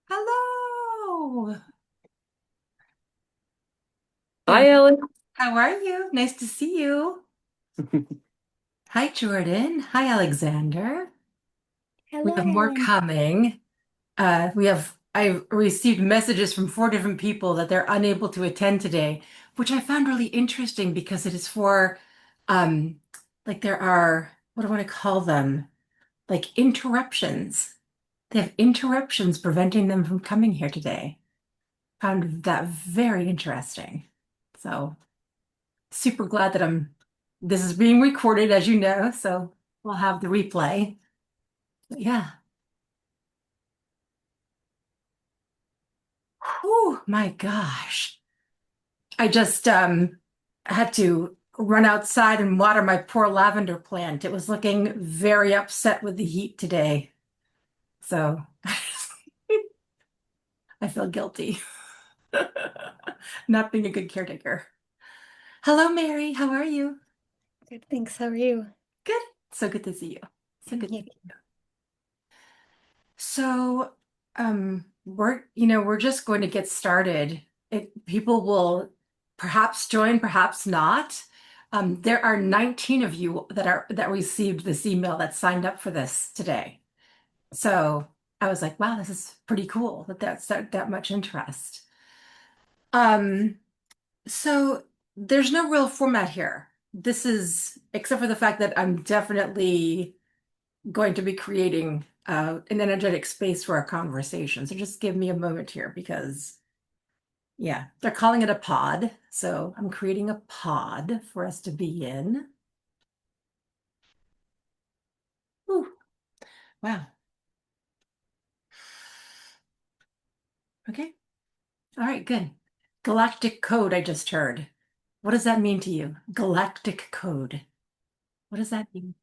Hello. There. Hi, Ellen. How are you? Nice to see you. Hi, Jordan. Hi, Alexander. We Hello, have more Ellen. coming. I've received messages from four different people that they're unable to attend today, which I found really interesting because it is for, um, like there are, what do I want to call them? Like interruptions. They have interruptions preventing them from coming here today. Found that very interesting. So. Super glad that this is being recorded, as you know, so we'll have the replay. But yeah. Oh my gosh. I just had to run outside and water my poor lavender plant. It was looking very upset with the heat today. So I feel guilty. Not being a good caretaker. Hello, Mary. How are you? Good, thanks. How are you? Good. So good to see you. So good. Yeah. So, we're just going to get started. People will perhaps join, perhaps not. There are 19 of you that received this email that signed up for this today. So I was like, wow, this is pretty cool that much interest. Um, so there's no real format here. This is, except for the fact that I'm definitely going to be creating an energetic space for our conversation. So just give me a moment here because, yeah, they're calling it a pod. So I'm creating a pod for us to be in. Ooh, wow. Okay. All right, good. Galactic code, I just heard. What does that mean to you? Galactic code. What does that mean?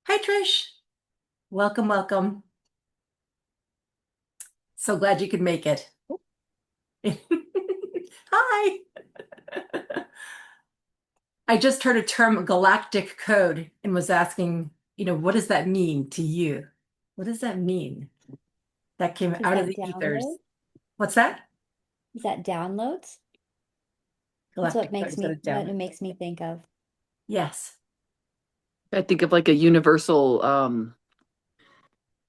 Hi, Trish. Welcome, welcome. So glad you could make it. Hi. I just heard a term galactic code and was asking, what does that mean to you? What does that mean? That came Is out of that the ethers. download? What's that? Is that downloads? That's Galactic code. Is that a what it down? makes me think of. Yes. I think of like a universal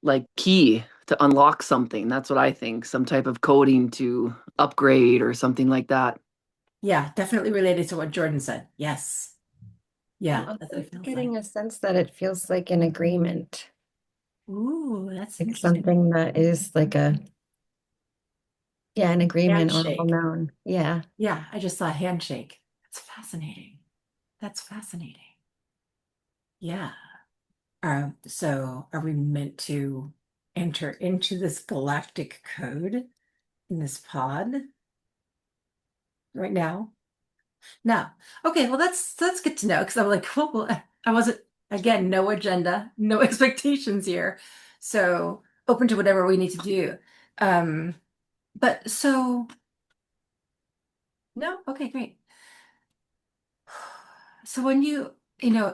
like key to unlock something. That's what I think. Some type of coding to upgrade or something like that. Yeah, definitely related to what Jordan said. Yes. I'm Yeah, that's what also it feels like. getting a sense that it feels like an agreement, Ooh, that's like interesting. something that is like an agreement or well Handshake. known. Yeah. Yeah, I just saw a handshake. That's fascinating. That's fascinating. Yeah. So are we meant to enter into this galactic code in this pod right now? No. Okay, well that's good to know because I'm like, well, I wasn't again, no agenda, no expectations here. So open to whatever we need to do. Um, but so no, okay, great. So when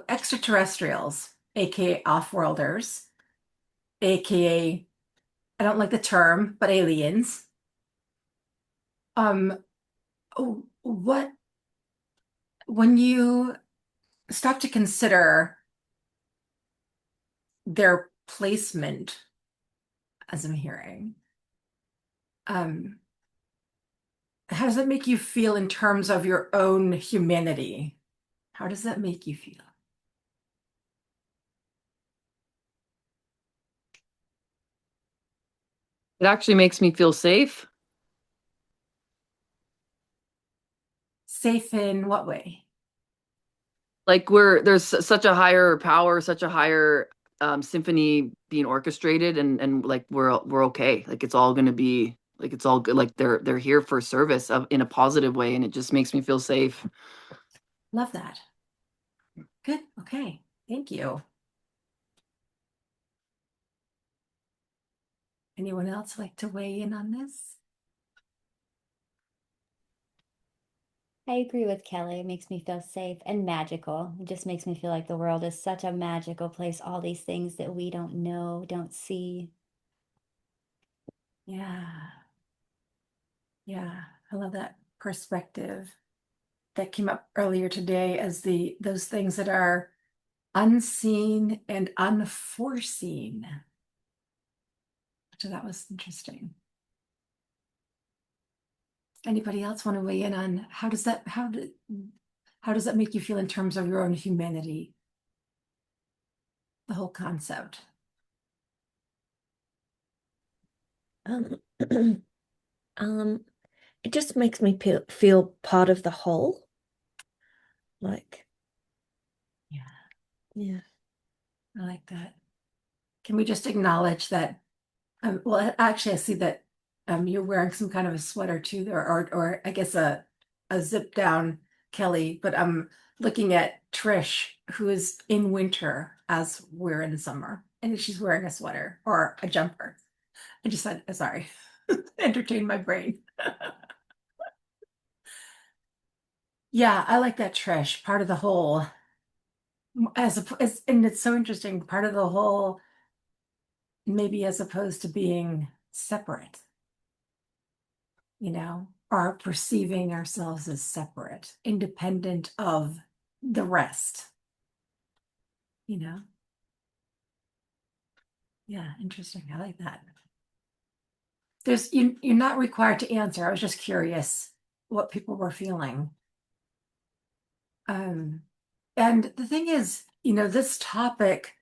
extraterrestrials, aka off-worlders, aka I don't like the term, but aliens, um, what when you stop to consider their placement, as I'm hearing, um, how does that make you feel in terms of your own humanity? How does that make you feel? It actually makes me feel safe. Safe in what way? Like there's such a higher power, such a higher symphony being orchestrated and like we're okay. Like it's all gonna be like it's all good. Like they're here for service in a positive way and it just makes me feel safe. Love that. Good. Okay. Thank you. Anyone else like to weigh in on this? I agree with Kelly. It makes me feel safe and magical. It just makes me feel like the world is such a magical place. All these things that we don't know, don't see. Yeah. Yeah. I love that perspective that came up earlier today as those things that are unseen and unforeseen. So that was interesting. Anybody else want to weigh in on how does that make you feel in terms of your own humanity? The whole concept. Um, um, it just makes me feel part of the whole. Like, Yeah, yeah. I like that. Can we just acknowledge that? Well, actually, I see that you're wearing some kind of a sweater too, or I guess a zip down, Kelly. But I'm looking at Trish, who is in winter as we're in summer, and she's wearing a sweater or a jumper. I just said, sorry, entertain my brain. Yeah, I like that, Trish. Part of the whole, and it's so interesting. Part of the whole, maybe as opposed to being separate, or perceiving ourselves as separate, independent of the rest, you know? Yeah, interesting. I like that. You're not required to answer. I was just curious what people were feeling. And the thing is, this topic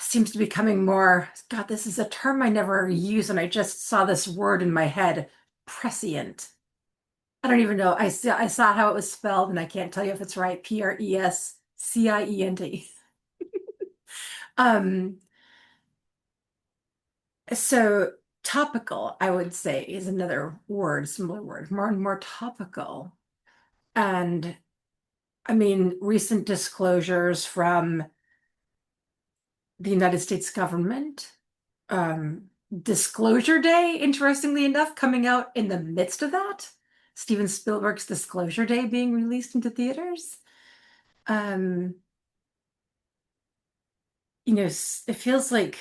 seems to be becoming more, God, this is a term I never use, and I just saw this word in my head, prescient. I don't even know. I saw how it was spelled, and I can't tell you if it's right. Prescient. Um, so topical, I would say, is another word, similar word, more and more topical. And I mean, recent disclosures from the United States government, Disclosure Day, interestingly enough, coming out in the midst of that. Steven Spielberg's Disclosure Day being released into theaters. Um, it feels like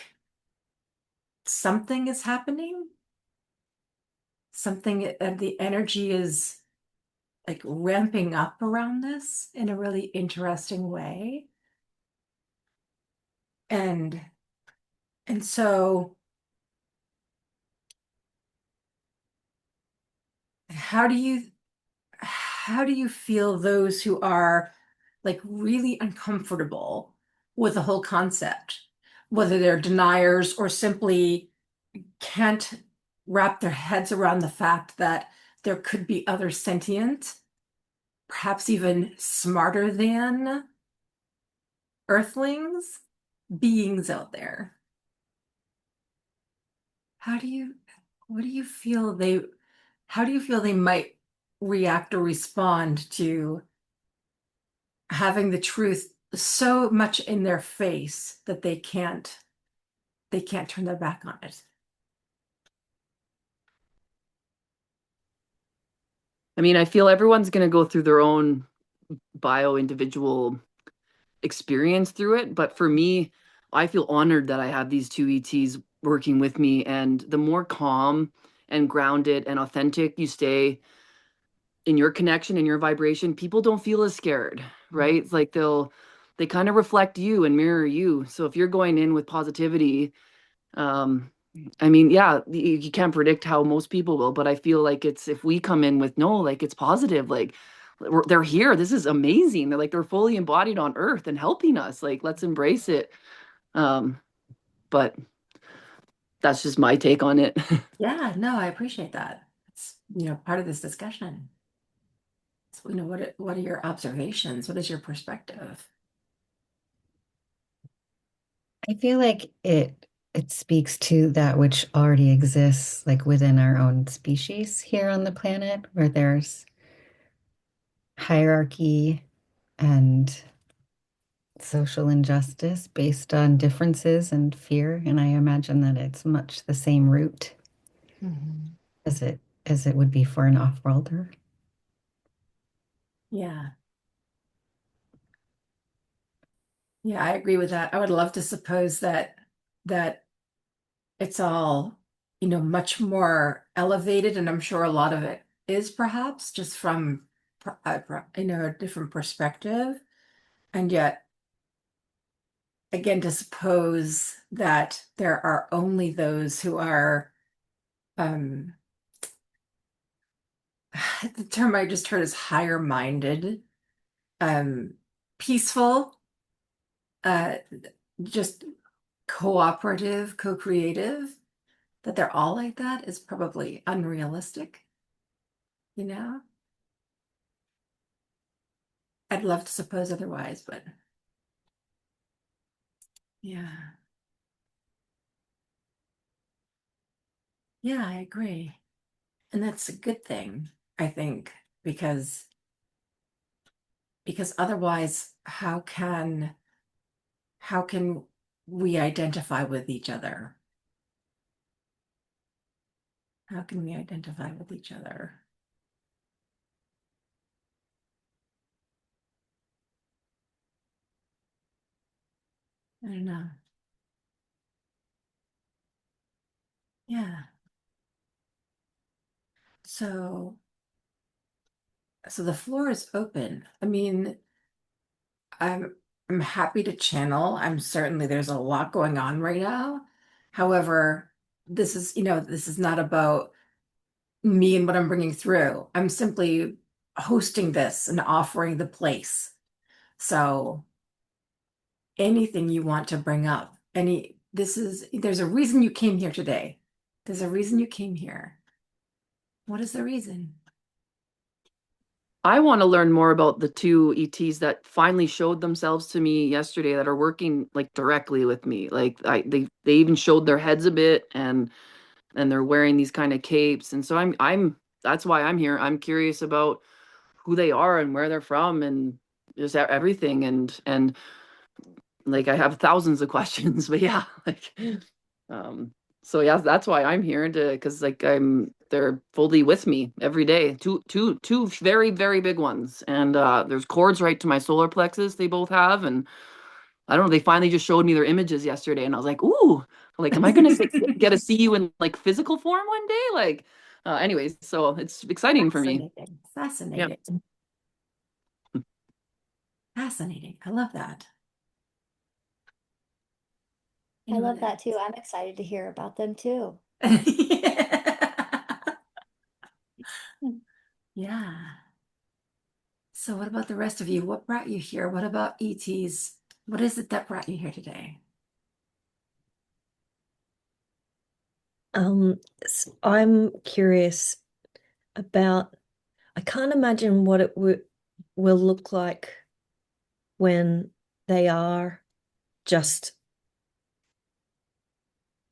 something is happening. The energy is like ramping up around this in a really interesting way. And so how do you feel those who are like really uncomfortable with the whole concept, whether they're deniers or simply can't wrap their heads around the fact that there could be other sentient, perhaps even smarter than Earthlings, beings out there? How do you, what do you feel how do you feel they might react or respond to having the truth so much in their face that they can't turn their back on it? I mean, I feel everyone's going to go through their own individual experience through it. But for me, I feel honored that I have these two ETs working with me. And the more calm and grounded and authentic you stay in your connection and your vibration, people don't feel as scared, right? It's like they kind of reflect you and mirror you. So if you're going in with positivity, I mean, yeah, you can't predict how most people will, but I feel like if we come in with no, like it's positive, like they're here. This is amazing. They're fully embodied on earth and helping us. Like, let's embrace it. But that's just my take on it. Yeah, no, I appreciate that. It's, part of this discussion. So, what are your observations? What is your perspective? I feel like it speaks to that which already exists, like within our own species here on the planet, where there's hierarchy and social injustice based on differences and fear. And I imagine that it's much the same root Mhm. as it would be for an off-worlder. Yeah. Yeah, I agree with that. I would love to suppose that it's all, much more elevated, and I'm sure a lot of it is perhaps just from a different perspective. And yet, again, to suppose that there are only those who are, um, the term I just heard is higher minded, um, peaceful, uh, just cooperative, co-creative, that they're all like that is probably unrealistic, you know? I'd love to suppose otherwise, but yeah. Yeah, I agree. And that's a good thing, I think, because otherwise how can we identify with each other? How can we identify with each other? I don't know. Yeah. So the floor is open. I mean, I'm happy to channel. I'm certainly there's a lot going on right now. However, this is not about me and what I'm bringing through. I'm simply hosting this and offering the place. So anything you want to bring up, there's a reason you came here today. There's a reason you came here. What is the reason? I want to learn more about the two ETs that finally showed themselves to me yesterday that are working like directly with me. Like they even showed their heads a bit, and they're wearing these kind of capes. And so I'm that's why I'm here. I'm curious about who they are and where they're from and just everything. And like I have thousands of questions, but yeah, like um so yeah, that's why I'm here to because like they're fully with me every day. Two very, very big ones. And there's cords right to my solar plexus they both have. And I don't know, they finally just showed me their images yesterday and I was like, ooh, like am I gonna get to see you in like physical form one day? Like anyways, so it's exciting for me. Fascinating. Yeah. Fascinating. Fascinating. I love that. I Anyone love that too. I'm excited to hear about them too. else? Yeah. So what about the rest of you? What brought you here? What about ETs? What is it that brought you here today? I'm curious about, I can't imagine what it will look like when they are just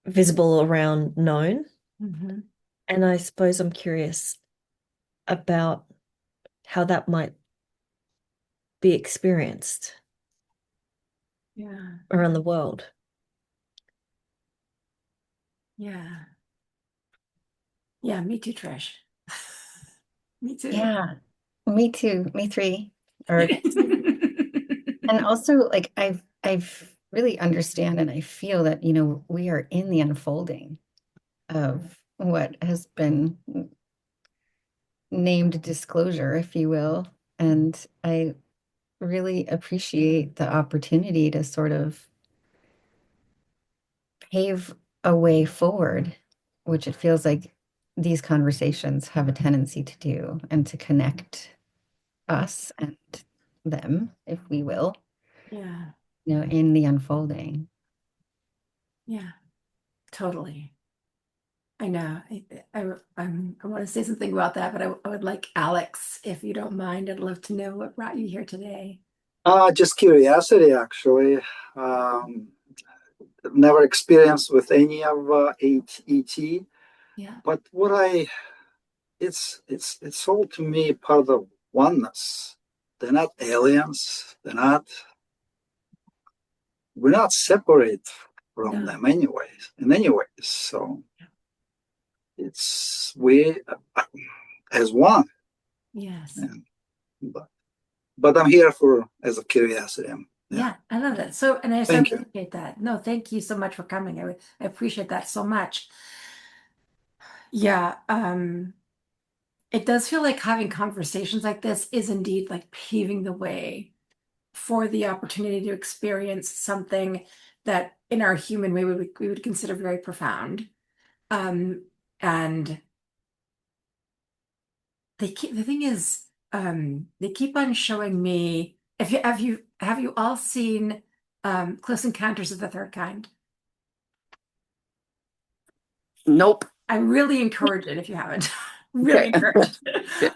visible around known. Mm-hmm. And I suppose I'm curious about how that might be experienced Yeah. around the world. Yeah. Yeah, me too, Trish. Me too. Yeah, me too. Me three. Or and also like I've really understand and I feel that, we are in the unfolding of what has been named disclosure, if you will. And I really appreciate the opportunity to sort of pave a way forward, which it feels like these conversations have a tendency to do, and to connect us and them, if we will, Yeah. in the unfolding. Yeah. Totally. I know. I want to say something about that, but I would like Alex, if you don't mind. I'd love to know what brought you here today. Just curiosity, actually. Um, Never experienced with any of ET, Yeah. but it's all to me part of the oneness. They're not aliens. We're not separate from No. them anyways. In any ways, so it's we as one. Yes. And, but but I'm here for as a curiosity. Yeah, I love that. So, and I so Thank you. appreciate that. No, thank you so much for coming. I appreciate that so much. Yeah, it does feel like having conversations like this is indeed like paving the way for the opportunity to experience something that in our human way we would consider very profound. And the thing is, they keep on showing me if you have you all seen Close Encounters of the Third Kind? Nope. I really encourage it if you haven't. Okay. Really encourage it. Yeah.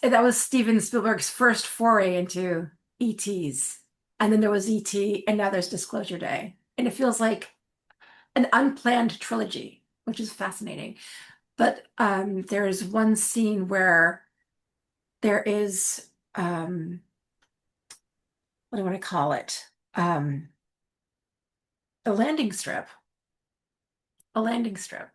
That was Steven Spielberg's first foray into ETs. And then there was ET, and now there's Disclosure Day. And it feels like an unplanned trilogy, which is fascinating. But there's one scene where there is what do I want to call it? A landing strip. A landing strip.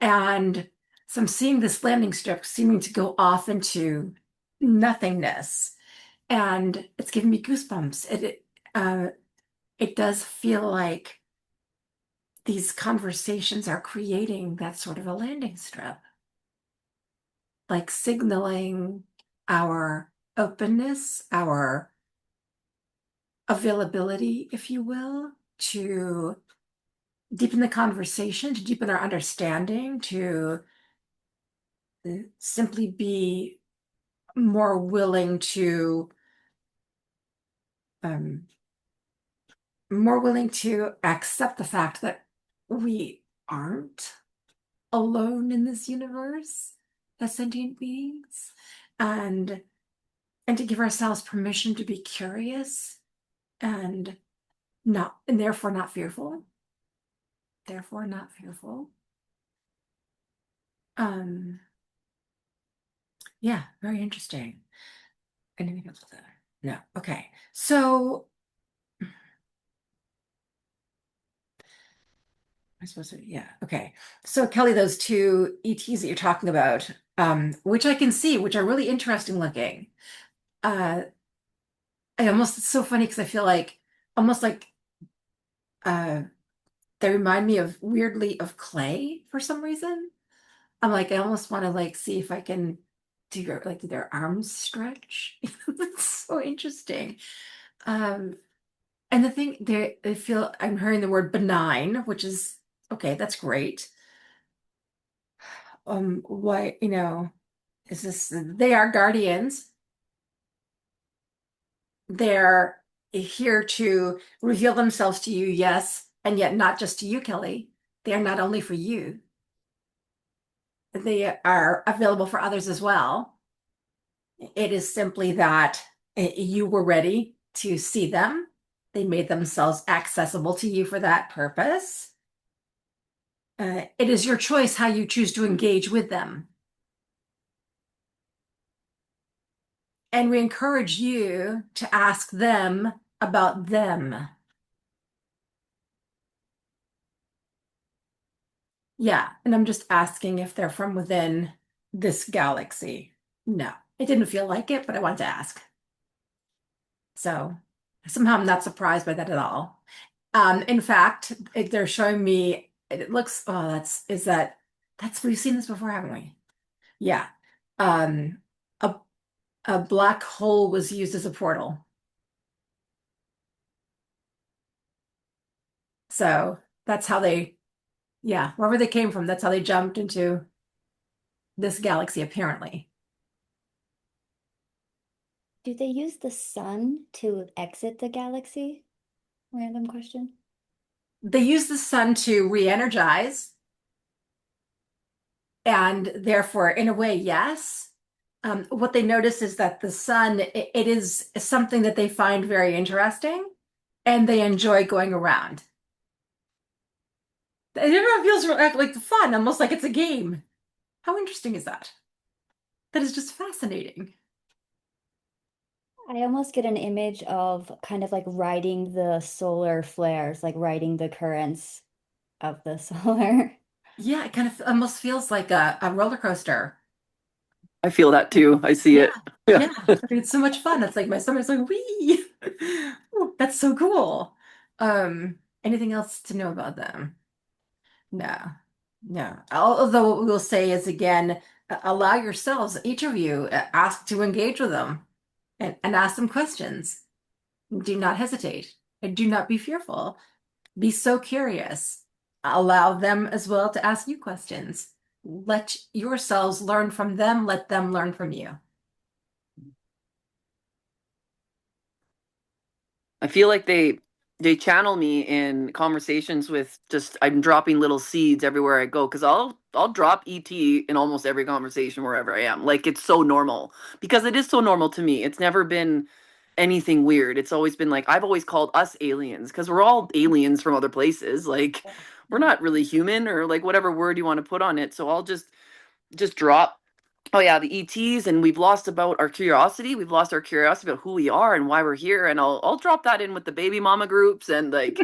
And so I'm seeing this landing strip seeming to go off into nothingness. And it's giving me goosebumps. It does feel like these conversations are creating that sort of a landing strip, like signaling our openness, our availability, if you will, to deepen the conversation, to deepen our understanding, to simply be more willing to um, accept the fact that we aren't alone in this universe as sentient beings, and to give ourselves permission to be curious and therefore not fearful. Therefore not fearful. Yeah, very interesting. Anything else with that? No. Okay. So I suppose, yeah. Okay. So Kelly, those two ETs that you're talking about, which I can see, which are really interesting looking. It's so funny because I feel like almost like uh, they remind me of weirdly of clay for some reason. I'm like, I almost want to like see if I can do their arms stretch. It's so interesting. Um, and the thing they feel I'm hearing the word benign, which is okay, that's great. Why, is this they are guardians. They're here to reveal themselves to you, yes, and yet not just to you, Kelly. They are not only for you, they are available for others as well. It is simply that you were ready to see them. They made themselves accessible to you for that purpose. It is your choice how you choose to engage with them. And we encourage you to ask them about them. Yeah, and I'm just asking if they're from within this galaxy. No, it didn't feel like it, but I wanted to ask. So somehow I'm not surprised by that at all. In fact, they're showing me, it looks, oh, we've seen this before, haven't we? Yeah. Um, a, a black hole was used as a portal. So that's how yeah, wherever they came from, that's how they jumped into this galaxy, apparently. Do they use the sun to exit the galaxy? Random question. They use the sun to re-energize, and therefore, in a way, yes. What they notice is that the sun, it is something that they find very interesting, and they enjoy going around. It feels like fun, almost like it's a game. How interesting is that? That is just fascinating. I almost get an image of kind of like riding the solar flares, like riding the currents of the solar. Yeah, it kind of almost feels like a roller coaster. I feel that too. I see it. Yeah, it's so much fun. It's like my stomach's like, wee. Ooh, that's so cool. Anything else to know about them? No, no. Although what we'll say is again, allow yourselves, each of you, ask to engage with them and ask them questions. Do not hesitate and do not be fearful. Be so curious. Allow them as well to ask you questions. Let yourselves learn from them. Let them learn from you. I feel like they channel me in conversations with just I'm dropping little seeds everywhere I go because I'll drop ET in almost every conversation wherever I am. Like it's so normal because it is so normal to me. It's never been anything weird. It's always been like I've always called us aliens because we're all aliens from other places. Like we're not really human or like whatever word you want to put on it. So I'll just drop, oh yeah, the ETs, and we've lost about our curiosity. We've lost our curiosity about who we are and why we're here. And I'll drop that in with the baby mama groups and like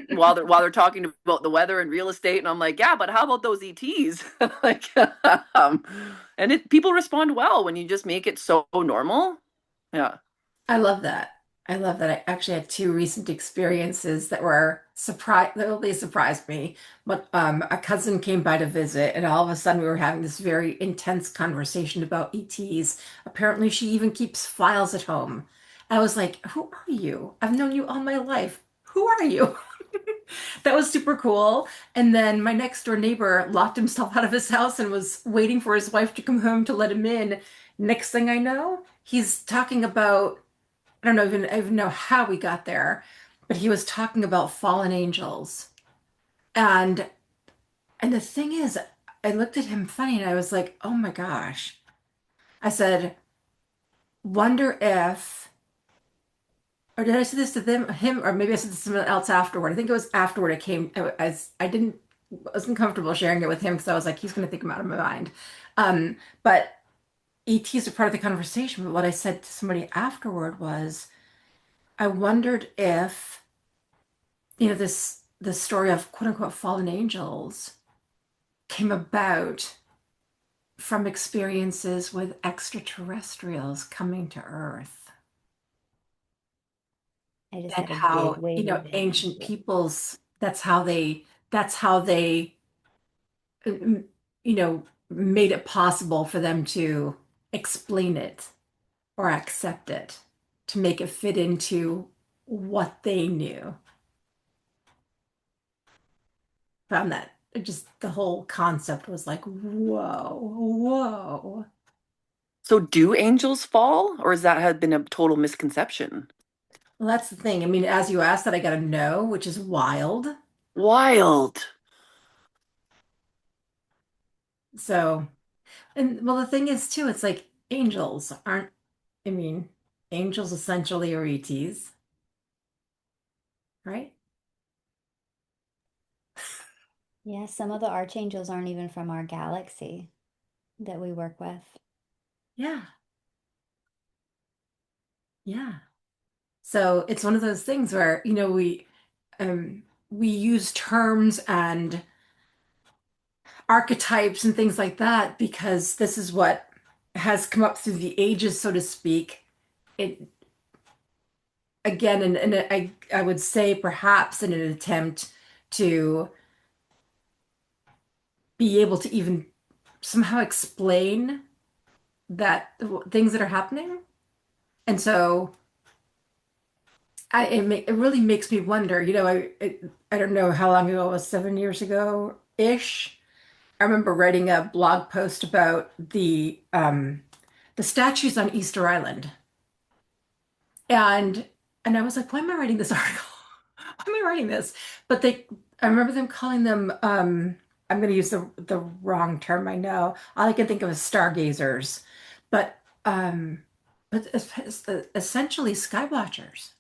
while they're talking about the weather and real estate. And I'm like, yeah, but how about those ETs? Like, um, and people respond well when you just make it so normal. Yeah. I love that. I love that. I actually had two recent experiences that were surprise that really surprised me. But a cousin came by to visit, and all of a sudden we were having this very intense conversation about ETs. Apparently, she even keeps files at home. I was like, "Who are you? I've known you all my life. Who are you?" That was super cool. And then my next door neighbor locked himself out of his house and was waiting for his wife to come home to let him in. Next thing I know, he's talking about, I don't know even know how we got there, but he was talking about fallen angels. And and the thing is, I looked at him funny and I was like, "Oh my gosh." I said, "Wonder if," or did I say this to him, or maybe I said this to someone else afterward. I think it was afterward. It came as I didn't wasn't comfortable sharing it with him because I was like, he's going to think I'm out of my mind. But ETs are part of the conversation. But what I said to somebody afterward was, I wondered if, this story of quote unquote fallen angels came about from experiences with extraterrestrials coming to Earth, I just and had a big how, wave of ancient it. peoples, that's how they mm, made it possible for them to explain it or accept it to make it fit into what they knew. Found that just the whole concept was like, whoa, whoa. So do angels fall, or has that had been a total misconception? Well, that's the thing. I mean, as you asked that, I got to know, which is wild. Wild. So, and well, the thing is too, it's like angels aren't, I mean, angels essentially are ETs, right? Yeah, some of the archangels aren't even from our galaxy that we work with. Yeah, yeah. So it's one of those things where, we use terms and archetypes and things like that because this is what has come up through the ages, so to speak. It again, and I would say perhaps in an attempt to be able to even somehow explain that things that are happening. And so it really makes me wonder, I don't know how long ago it was, 7 years ago ish. I remember writing a blog post about the statues on Easter Island. And and I was like, why am I writing this article? Why am I writing this? But I remember them calling them, I'm going to use the wrong term, I know. All I can think of is stargazers. But um, but essentially skywatchers.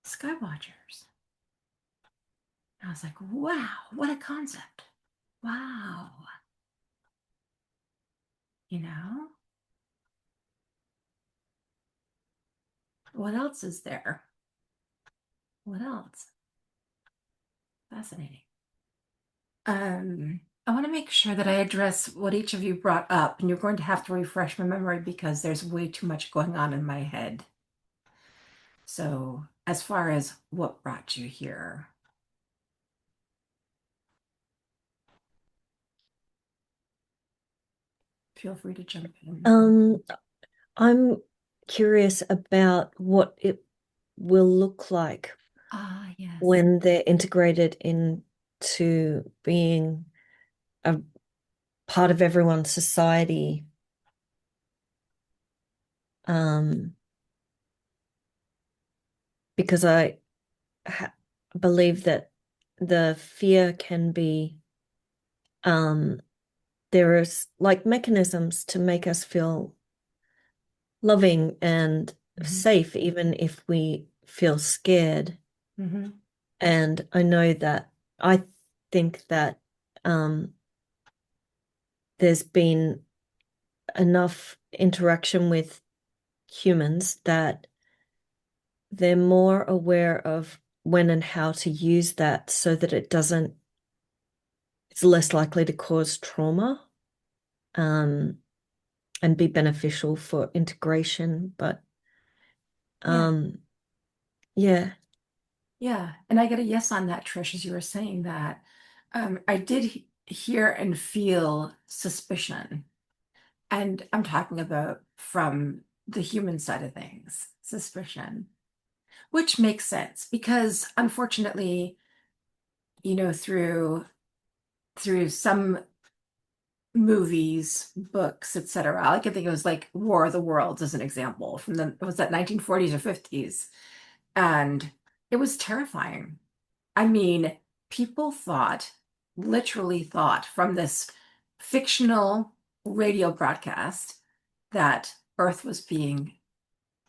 Skywatchers. And I was like, wow, what a concept. Wow. You know? What else is there? What else? Fascinating. Um, I want to make sure that I address what each of you brought up, and you're going to have to refresh my memory because there's way too much going on in my head. So, as far as what brought you here, feel free to jump in. I'm curious about what it will look like Ah, yes. when they're integrated into being a part of everyone's society. Because I believe that the fear can be, there is like mechanisms to make us feel loving and safe, even if we feel scared. Mhm. And I know that I think that there's been enough interaction with humans that they're more aware of when and how to use that so that it's less likely to cause trauma, and be beneficial for integration. But yeah. Yeah, and I get a yes on that, Trish, as you were saying that. I did hear and feel suspicion, and I'm talking about from the human side of things, suspicion, which makes sense because unfortunately, through some movies, books, etc. I can think it was like War of the Worlds as an example from was that 1940s or 50s, and it was terrifying. I mean, people thought, literally thought from this fictional radio broadcast that Earth was being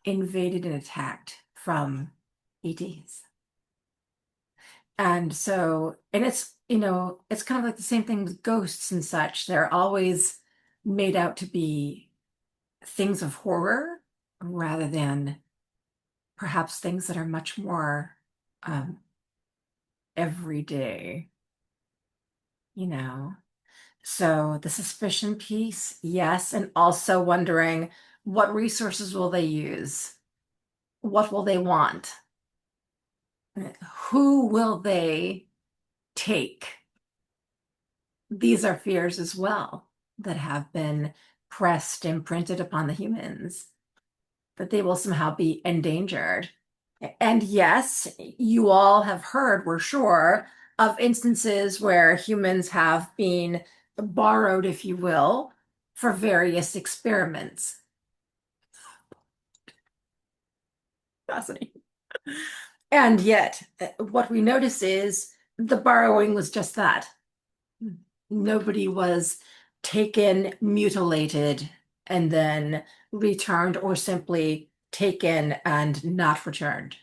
invaded and attacked from ETs. And so, and it's kind of like the same thing with ghosts and such. They're always made out to be things of horror rather than perhaps things that are much more um, everyday, you know. So the suspicion piece, yes, and also wondering what resources will they use? What will they want? Who will they take? These are fears as well that have been pressed and printed upon the humans, that they will somehow be endangered. And yes, you all have heard, we're sure, of instances where humans have been borrowed, if you will, for various experiments. Fascinating. And yet, what we notice is the borrowing was just that. Nobody was taken, mutilated, and then returned, or simply taken and not returned.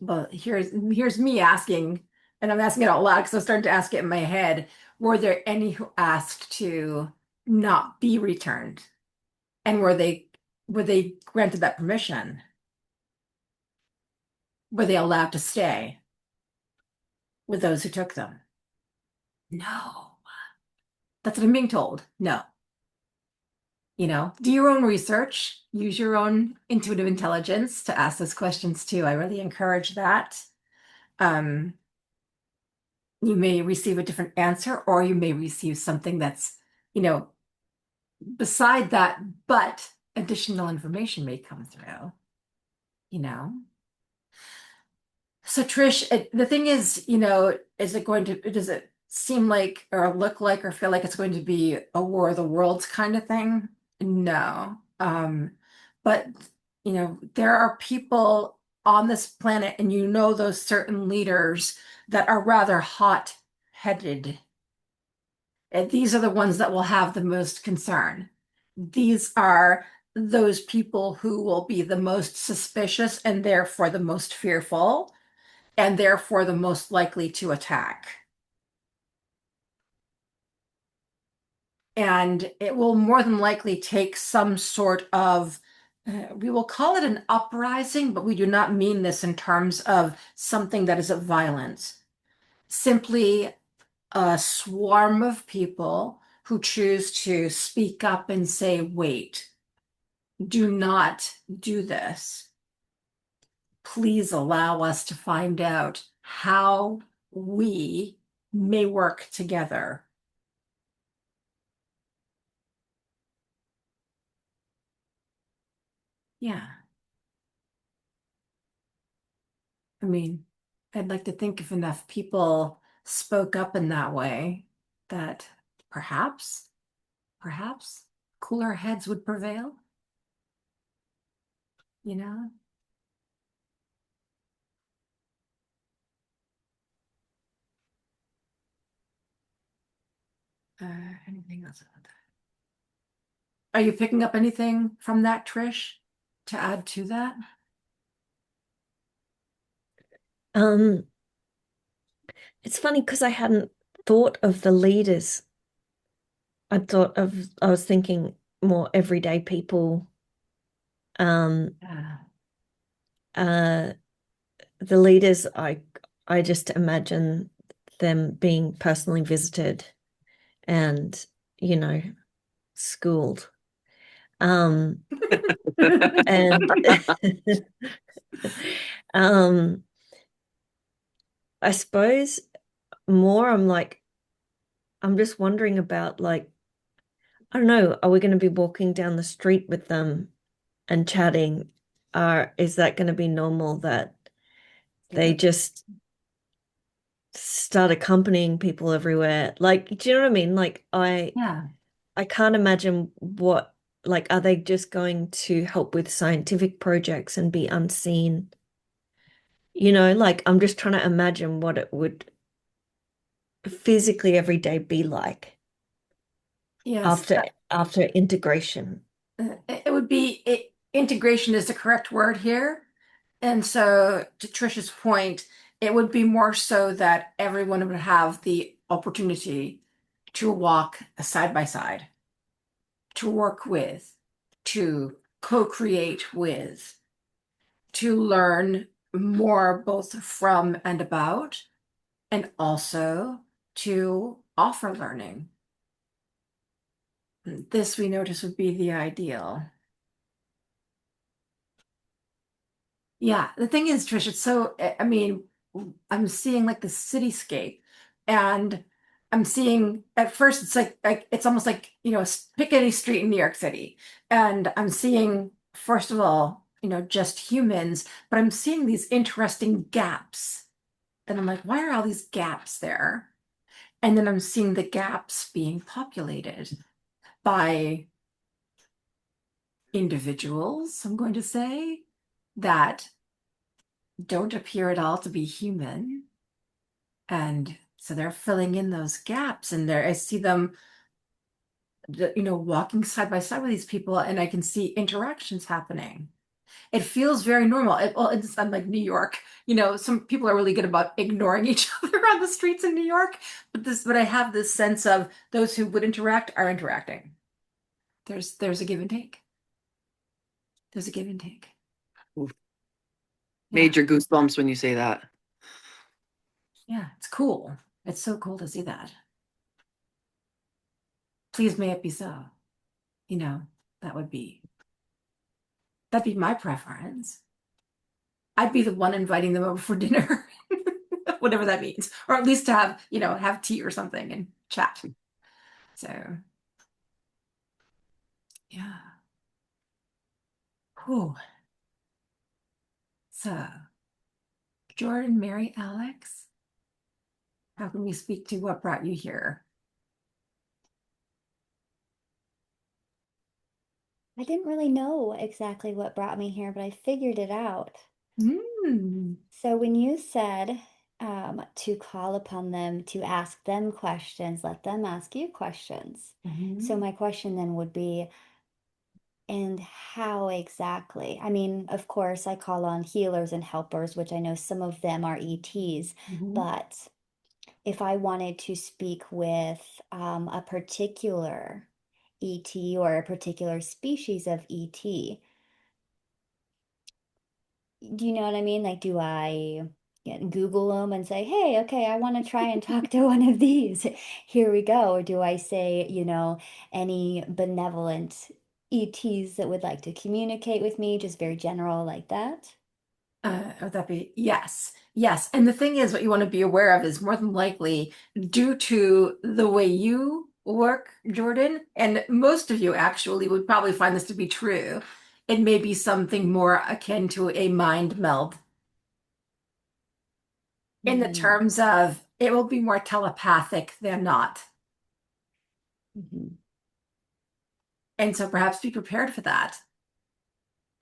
Well, here's me asking, and I'm asking it out loud because I'm starting to ask it in my head. Were there any who asked to not be returned? And were they granted that permission? Were they allowed to stay with those who took them? No. That's what I'm being told. No. Do your own research, use your own intuitive intelligence to ask those questions too. I really encourage that. Um, you may receive a different answer, or you may receive something that's, beside that, but additional information may come through, you know. So Trish, the thing is, does it seem like or look like or feel like it's going to be a War of the Worlds kind of thing? No. But there are people on this planet, and those certain leaders that are rather hot-headed. And these are the ones that will have the most concern. These are those people who will be the most suspicious and therefore the most fearful and therefore the most likely to attack. And it will more than likely take some sort of, we will call it an uprising, but we do not mean this in terms of something that is of violence. simply a swarm of people who choose to speak up and say, wait, do not do this. Please allow us to find out how we may work together. Yeah. I mean, I'd like to think if enough people spoke up in that way, that perhaps cooler heads would prevail, you know? Anything else about that? Are you picking up anything from that, Trish, to add to that? Um, it's funny because I hadn't thought of the leaders. I was thinking more everyday people. Yeah. The leaders, I just imagine them being personally visited and, you know, schooled. And um, I suppose more I'm just wondering about like, I don't know, are we going to be walking down the street with them and chatting? Is that going to be normal that they just start accompanying people everywhere? Like, do you know what I mean? Like, Yeah. I can't imagine what, like, are they just going to help with scientific projects and be unseen? You know, like, I'm just trying to imagine what it would physically every day be like Yes. after integration. It would be integration is the correct word here. And so, to Trisha's point, it would be more so that everyone would have the opportunity to walk side by side, to work with, to co-create with, to learn more both from and about, and also to offer learning. This we notice would be the ideal. Yeah, the thing is, Trish, it's so, I mean, I'm seeing like the cityscape and I'm seeing at first it's like it's almost like, pick any street in New York City. And I'm seeing, first of all, just humans, but I'm seeing these interesting gaps. And I'm like, why are all these gaps there? And then I'm seeing the gaps being populated by individuals, I'm going to say, that don't appear at all to be human. And so they're filling in those gaps. And I see them, walking side by side with these people, and I can see interactions happening. It feels very normal. I'm like New York. Some people are really good about ignoring each other on the streets in New York, but I have this sense of those who would interact are interacting. There's a give and take. There's a give and take. Oof. Yeah. Major goosebumps when you say that. Yeah, it's cool. It's so cool to see that. Please may it be so. You know, that would be that'd be my preference. I'd be the one inviting them over for dinner, whatever that means, or at least to have tea or something and chat. So, yeah. Whew. So, Jordan, Mary, Alex, how can we speak to what brought you here? I didn't really know exactly what brought me here, but I figured it out. Mm. So when you said to call upon them, to ask them questions, let them ask you questions. So Mhm. my question then would be, and how exactly? I mean, of course, I call on healers and helpers, which I know some of them are ETs, Mhm. but if I wanted to speak with a particular ET or a particular species of ET, do you know what I mean? Like, do I Google them and say, hey, okay, I want to try and talk to one of these. Here we go. Or do I say, any benevolent ETs that would like to communicate with me, just very general like that? Would that be yes, yes. And the thing is, what you want to be aware of is more than likely due to the way you work, Jordan, and most of you actually would probably find this to be true. It may be something more akin to a mind meld in the Mhm, terms of it will be more telepathic than not. mhm. And so perhaps be prepared for that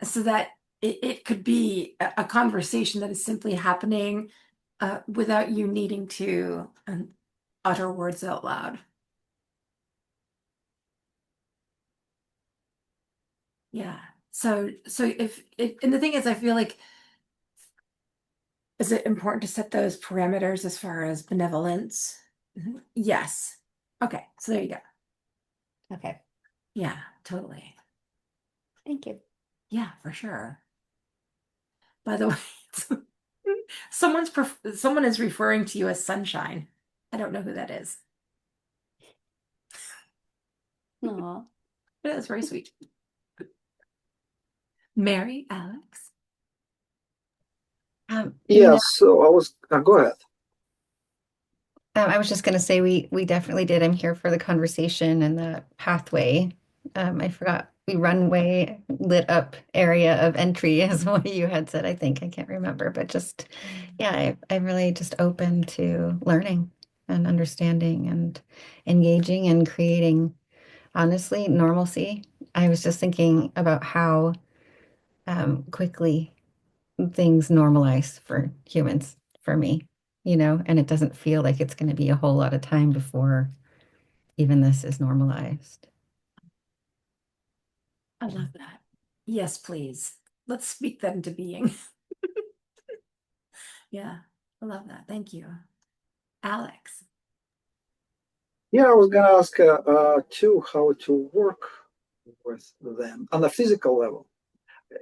so that it could be a conversation that is simply happening without you needing to utter words out loud. Yeah. So if it, and the thing is, I feel like, is it important to set those parameters as far as benevolence? Yes. Okay. So there you go. Okay, Yeah, totally. thank you. Yeah, for sure. By the way, someone is referring to you as sunshine. I don't know who that is. Aw. But that's very sweet. Mary, Alex. You Yeah, know, so I was, go ahead. I was just going to say we definitely did. I'm here for the conversation and the pathway. I forgot we runway lit up area of entry is what you had said. I think I can't remember, but just yeah, I'm really just open to learning and understanding and engaging and creating honestly normalcy. I was just thinking about how quickly things normalize for humans, for me, and it doesn't feel like it's going to be a whole lot of time before even this is normalized. I love that. Yes, please. Let's speak that into being. Yeah, I love that. Thank you. Alex. Yeah, I was gonna ask too how to work with them on a physical level.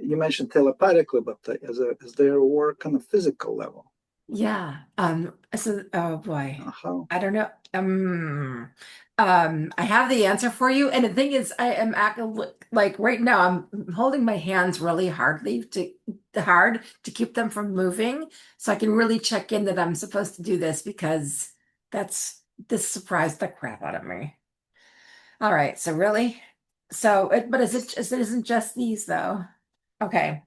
You mentioned telepathically, but is there a work on a physical level? Yeah. So oh boy. How? I don't know. I have the answer for you. And the thing is, I am like right now, I'm holding my hands really hard to keep them from moving. So I can really check in that I'm supposed to do this because this surprised the crap out of me. All right. So really? But it isn't just these though. Okay.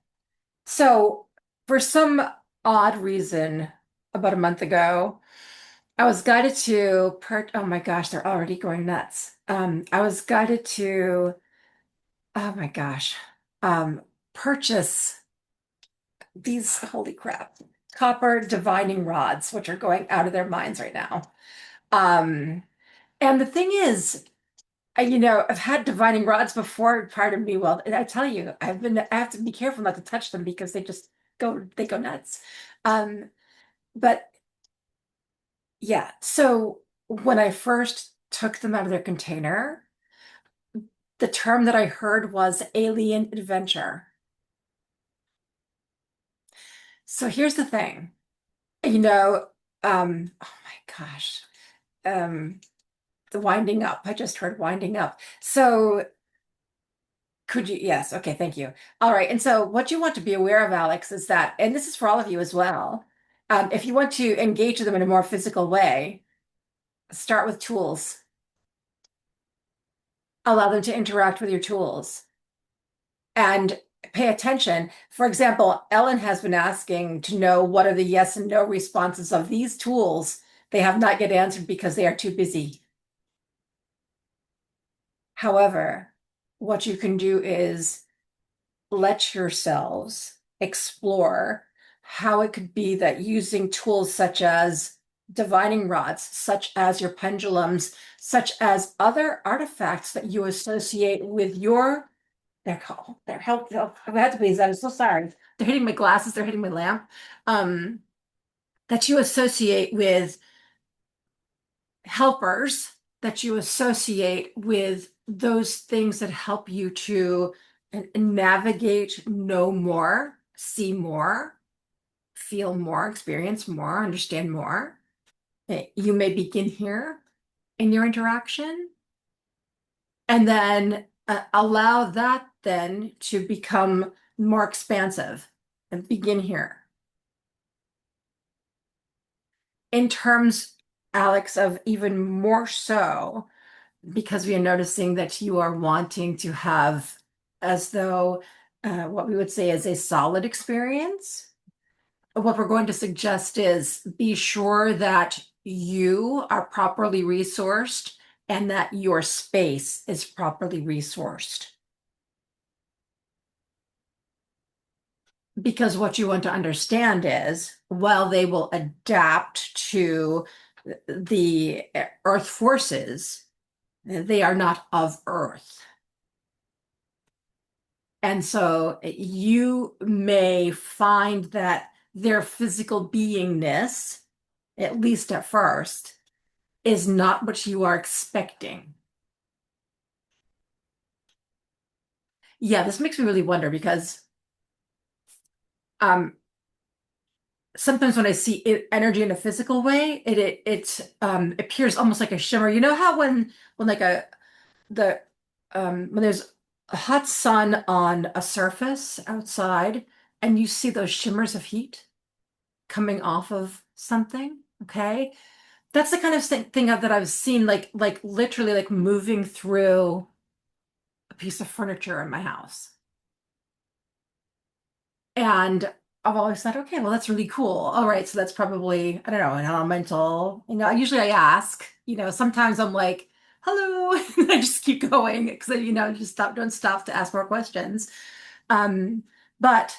So for some odd reason, about a month ago, I was guided to oh my gosh, they're already going nuts. I was guided to, oh my gosh, purchase these, holy crap, copper divining rods, which are going out of their minds right now. Um, and the thing is, I've had divining rods before. Part of me, well, and I tell you, I have to be careful not to touch them because they go nuts. Um, but yeah, so when I first took them out of their container, the term that I heard was alien adventure. So here's the thing, you know, oh my gosh, the winding up. I just heard winding up. So could you, yes, okay, thank you. All right, and so what you want to be aware of, Alex, is that, and this is for all of you as well, if you want to engage with them in a more physical way, start with tools. Allow them to interact with your tools and pay attention. For example, Ellen has been asking to know what are the yes and no responses of these tools. They have not yet answered because they are too busy. However, what you can do is let yourselves explore how it could be that using tools such as divining rods, such as your pendulums, such as other artifacts that you associate with your they're help. I had to please. I'm so sorry. They're hitting my glasses. They're hitting my lamp. That you associate with helpers. That you associate with those things that help you to navigate, know more, see more. feel more, experience more, understand more. You may begin here in your interaction, and then allow that then to become more expansive and begin here. In terms, Alex, of even more so, because we are noticing that you are wanting to have as though what we would say is a solid experience. What we're going to suggest is be sure that you are properly resourced and that your space is properly resourced. Because what you want to understand is, while they will adapt to the earth forces, they are not of earth. And so you may find that their physical beingness, at least at first, is not what you are expecting. Yeah, this makes me really wonder because sometimes when I see energy in a physical way, it appears almost like a shimmer. You know how when like when there's a hot sun on a surface outside and you see those shimmers of heat coming off of something, okay? That's the kind of thing that I've seen, like literally like moving through a piece of furniture in my house. And I've always thought, okay, well, that's really cool. All right, so that's probably, I don't know, an elemental. Usually I ask, sometimes I'm like, hello, and I just keep going because just don't stop to ask more questions. But,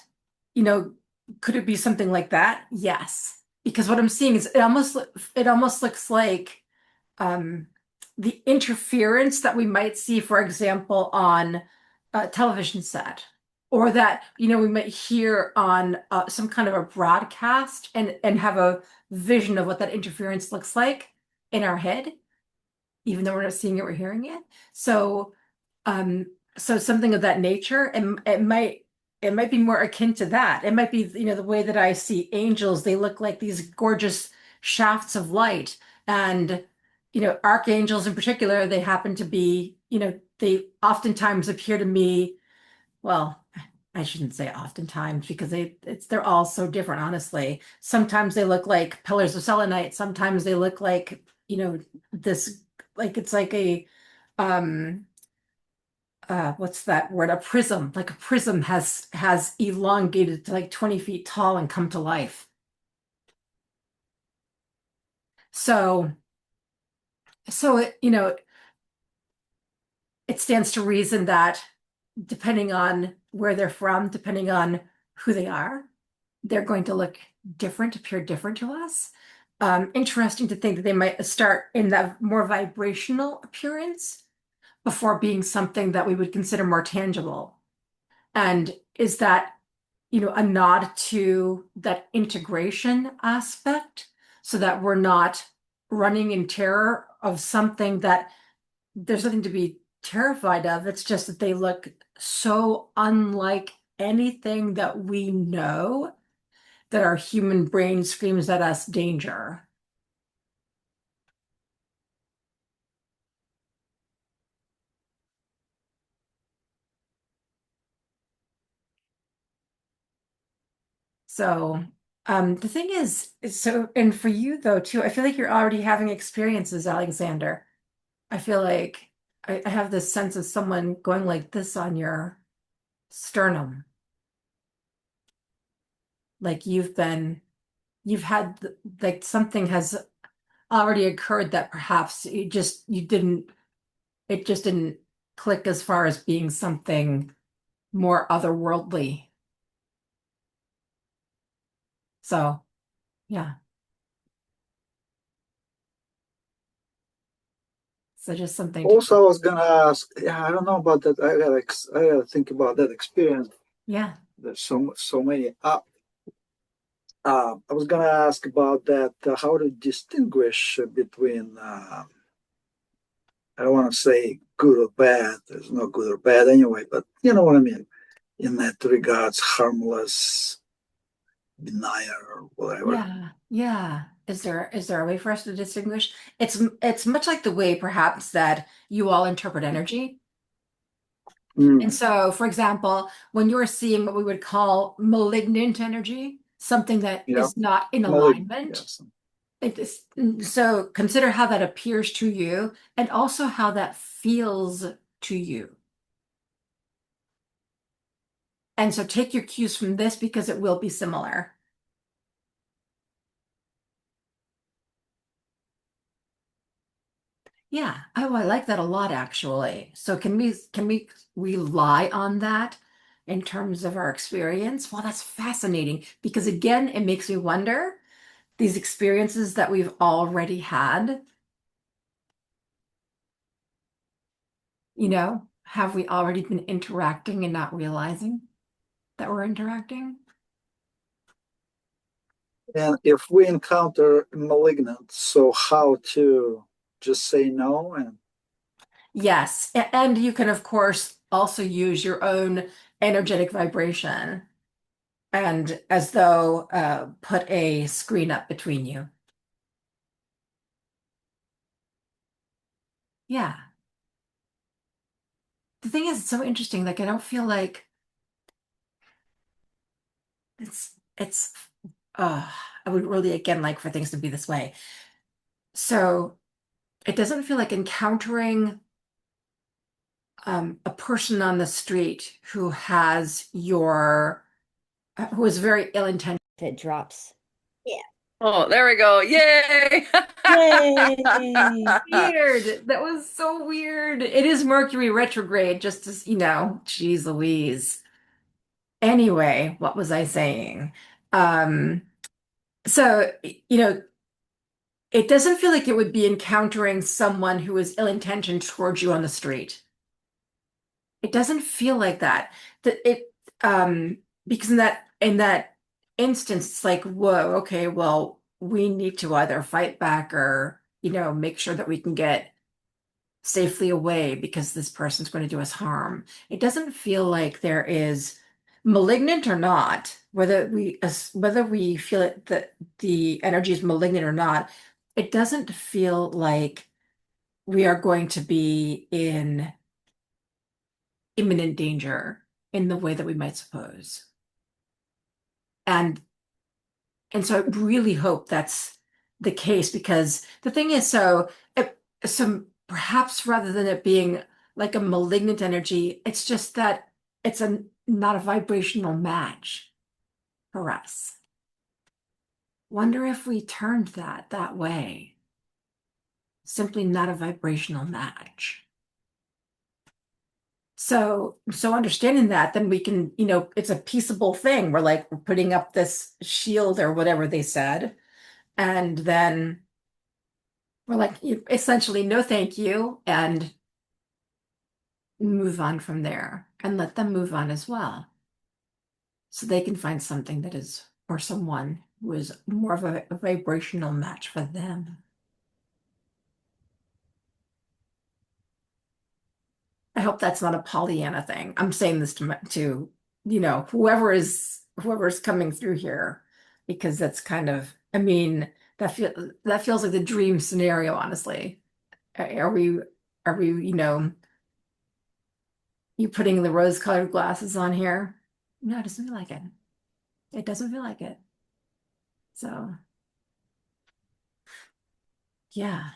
could it be something like that? Yes, because what I'm seeing is it almost looks like the interference that we might see, for example, on a television set, or that we might hear on some kind of a broadcast and have a vision of what that interference looks like in our head, even though we're not seeing it, we're hearing it. So something of that nature, and it might be more akin to that. It might be the way that I see angels. They look like these gorgeous shafts of light, and archangels in particular, they happen to be, they oftentimes appear to me, well, I shouldn't say oftentimes because they're all so different, honestly. Sometimes they look like pillars of selenite. Sometimes they look like, this, like it's like a, what's that word? A prism. Like a prism has elongated to like 20 feet tall and come to life. So it stands to reason that depending on where they're from, depending on who they are, they're going to look different, appear different to us. Interesting to think that they might start in that more vibrational appearance before being something that we would consider more tangible. And is that, a nod to that integration aspect so that we're not running in terror of something that there's nothing to be terrified of. It's just that they look so unlike anything that we know that our human brain screams at us danger. So the thing is so, and for you though too, I feel like you're already having experiences, Alexander. I feel like I have this sense of someone going like this on your sternum. Like you've had like something has already occurred that perhaps it just didn't click as far as being something more otherworldly. So yeah. So just something to, Also, I was gonna ask, yeah, I don't know about that. I gotta think about that experience. yeah. There's so many. I was gonna ask about that. How to distinguish between I don't want to say good or bad. There's no good or bad anyway, but you know what I mean. In that regards, harmless benign or whatever. Yeah, yeah. Is there a way for us to distinguish? It's much like the way perhaps that you all interpret energy. And Mm, so, for example, when you're seeing what we would call malignant energy, something that yeah, is not in malignant, alignment, yes. it is, so consider how that appears to you and also how that feels to you. And so take your cues from this because it will be similar. Yeah. Oh, I like that a lot actually. So can we rely on that in terms of our experience? Well, that's fascinating because again, it makes me wonder these experiences that we've already had, have we already been interacting and not realizing that we're interacting? And if we encounter malignant, so how to just say no and Yes. And you can, of course, also use your own energetic vibration and as though put a screen up between you. Yeah. The thing is, it's so interesting. Like, I don't feel like it's, uh, I would really, again, like for things to be this way. So it doesn't feel like encountering a person on the street who has who is very ill-intentioned. It drops. Yeah. Oh, there we go. Yay! Yay! Weird. That was so weird. It is Mercury retrograde, just as, geez Louise. Anyway, what was I saying? Um, so, it doesn't feel like it would be encountering someone who is ill-intentioned towards you on the street. It doesn't feel like that. That it because in that instance, it's like, whoa, okay, well, we need to either fight back or, make sure that we can get safely away because this person's going to do us harm. It doesn't feel like there is malignant or not, whether we feel it that the energy is malignant or not, it doesn't feel like we are going to be in imminent danger in the way that we might suppose. And and so I really hope that's the case because the thing is, so perhaps rather than it being like a malignant energy, it's just that it's not a vibrational match for us. Wonder if we turned that way. Simply not a vibrational match. So understanding that, then we can, it's a peaceable thing. We're putting up this shield or whatever they said, and then we're like, essentially, no, thank you, and move on from there and let them move on as well. So they can find something that is, or someone who is more of a vibrational match for them. I hope that's not a Pollyanna thing. I'm saying this to whoever's coming through here, because that's kind of, I mean, that feels like the dream scenario, honestly. Are we, you putting the rose-colored glasses on here? No, it doesn't feel like it. It doesn't feel like it. So, yeah.